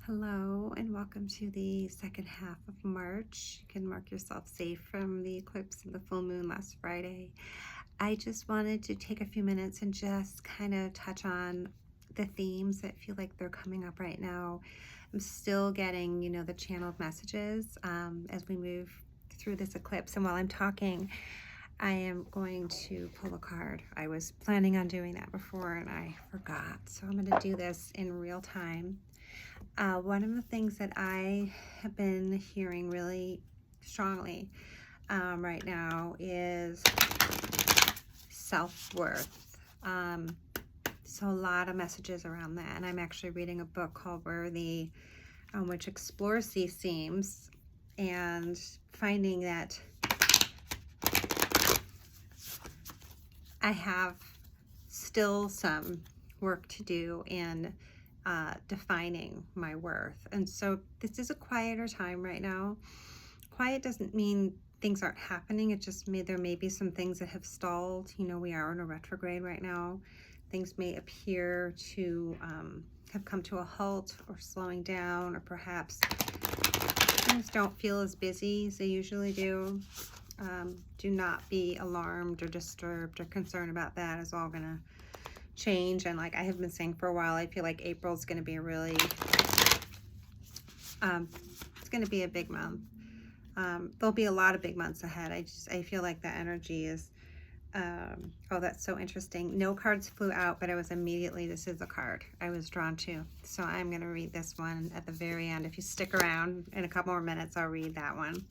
Hello and welcome to the second half of March. You can mark yourself safe from the eclipse and the full moon last Friday. I just wanted to take a few minutes and just kind of touch on the themes that feel like they're coming up right now. I'm still getting, the channeled messages as we move through this eclipse. And while I'm talking, I am going to pull a card. I was planning on doing that before and I forgot. So I'm going to do this in real time. One of the things that I have been hearing really strongly right now is self-worth. So a lot of messages around that. And I'm actually reading a book called Worthy, which explores these themes and finding that I have still some work to do in defining my worth. And so this is a quieter time right now. Quiet doesn't mean things aren't happening. It just there may be some things that have stalled. We are in a retrograde right now. Things may appear to have come to a halt or slowing down, or perhaps things don't feel as busy as they usually do. Do not be alarmed or disturbed or concerned about that. It's all gonna change. And like I have been saying for a while, I feel like April's going to be a really it's going to be a big month. There'll be a lot of big months ahead. I feel like the energy is oh, that's so interesting. No cards flew out, but I was immediately, this is a card I was drawn to, so I'm going to read this one at the very end. If you stick around in a couple more minutes, I'll read that one.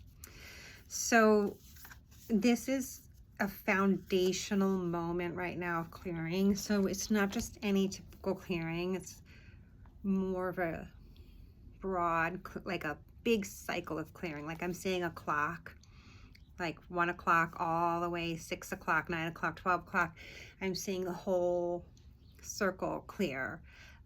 So this is a foundational moment right now of clearing. So it's not just any typical clearing. It's more of a broad, like a big cycle of clearing. Like I'm seeing a clock, like 1 o'clock all the way 6 o'clock, 9 o'clock, 12 o'clock. I'm seeing the whole circle clear.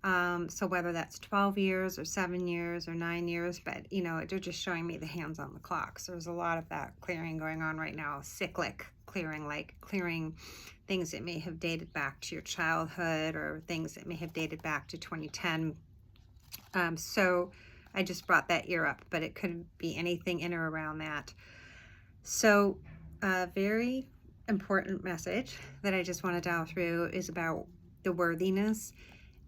So whether that's 12 years or 7 years or 9 years, but they're just showing me the hands on the clock. So there's a lot of that clearing going on right now. Cyclic clearing, like clearing things that may have dated back to your childhood or things that may have dated back to 2010. So I just brought that year up, but it could be anything in or around that. So a very important message that I just want to dial through is about the worthiness.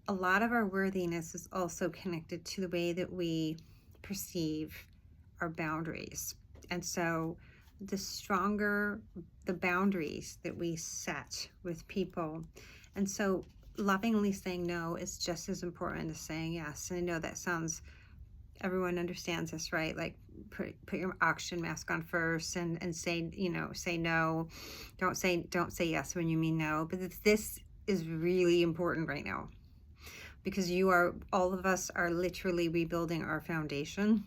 A lot of our worthiness is also connected to the way that we perceive our boundaries. And so the stronger the boundaries that we set with people. And so lovingly saying no is just as important as saying yes. And I know that sounds, everyone understands this, right? Like put your oxygen mask on first and say, say no. Don't say yes when you mean no. But this is really important right now, because all of us are literally rebuilding our foundation.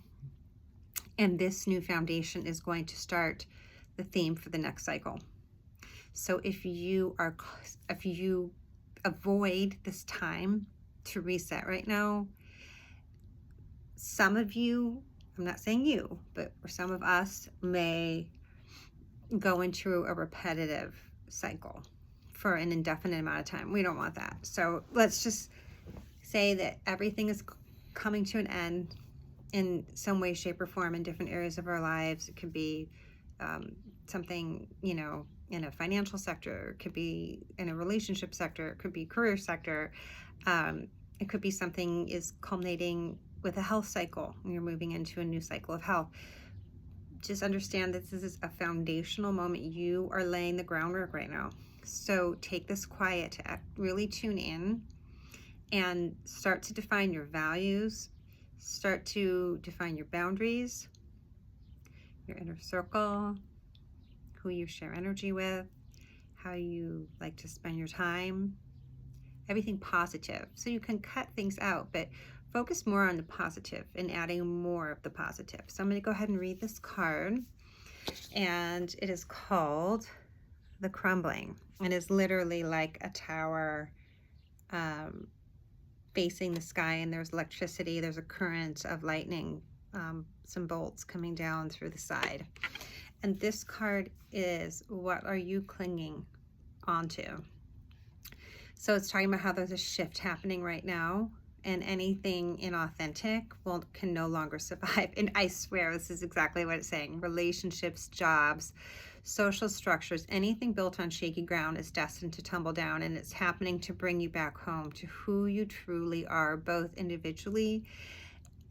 And this new foundation is going to start the theme for the next cycle. So if you avoid this time to reset right now, some of you, I'm not saying you, but some of us may go into a repetitive cycle for an indefinite amount of time. We don't want that. So let's just say that everything is coming to an end in some way, shape, or form in different areas of our lives. It could be something, in a financial sector. It could be in a relationship sector. It could be career sector. It could be something is culminating with a health cycle, and you're moving into a new cycle of health. Just understand that this is a foundational moment. You are laying the groundwork right now. So take this quiet to really tune in and start to define your values, start to define your boundaries, your inner circle, who you share energy with, how you like to spend your time, everything positive. So you can cut things out, but focus more on the positive and adding more of the positive. So I'm going to go ahead and read this card, and it is called The Crumbling. It is literally like a tower facing the sky, and there's electricity, there's a current of lightning, some bolts coming down through the side. And this card is, what are you clinging onto? So it's talking about how there's a shift happening right now, and anything inauthentic can no longer survive. And I swear this is exactly what it's saying. Relationships, jobs, social structures, anything built on shaky ground is destined to tumble down, and it's happening to bring you back home to who you truly are, both individually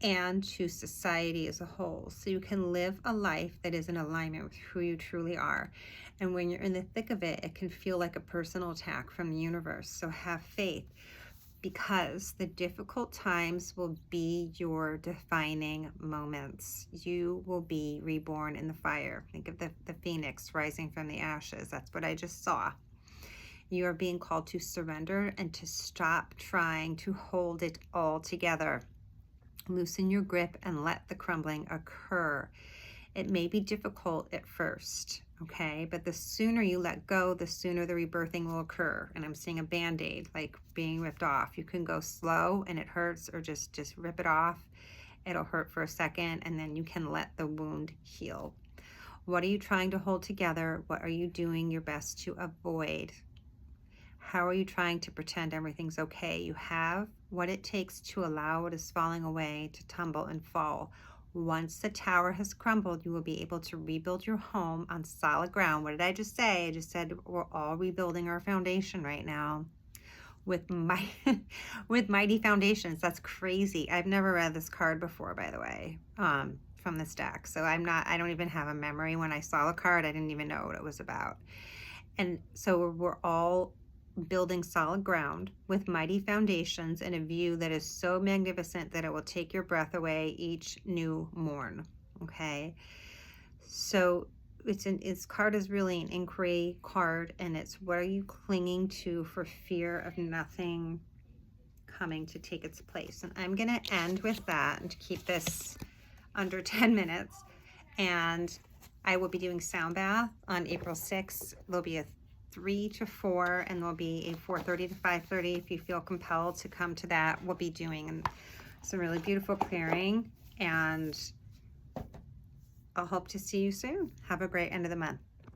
and to society as a whole, so you can live a life that is in alignment with who you truly are. And when you're in the thick of it, it can feel like a personal attack from the universe. So have faith, because the difficult times will be your defining moments. You will be reborn in the fire. Think of the phoenix rising from the ashes. That's what I just saw. You are being called to surrender and to stop trying to hold it all together. Loosen your grip and let the crumbling occur. It may be difficult at first, okay? But the sooner you let go, the sooner the rebirthing will occur. And I'm seeing a Band-Aid like being ripped off. You can go slow and it hurts, or just rip it off. It'll hurt for a second, and then you can let the wound heal. What are you trying to hold together? What are you doing your best to avoid? How are you trying to pretend everything's okay? You have what it takes to allow what is falling away to tumble and fall. Once the tower has crumbled, you will be able to rebuild your home on solid ground. What did I just say? I just said we're all rebuilding our foundation right now with mighty foundations. That's crazy. I've never read this card before, by the way, from this deck. So I don't even have a memory. When I saw the card, I didn't even know what it was about. And so we're all building solid ground with mighty foundations and a view that is so magnificent that it will take your breath away each new morn. Okay, so this card is really an inquiry card, and it's what are you clinging to for fear of nothing coming to take its place. And I'm going to end with that and keep this under 10 minutes. And I will be doing Sound Bath on April 6th. There'll be a 3 to 4, and there'll be a 4:30 to 5:30 if you feel compelled to come to that. We'll be doing some really beautiful clearing, and I'll hope to see you soon. Have a great end of the month.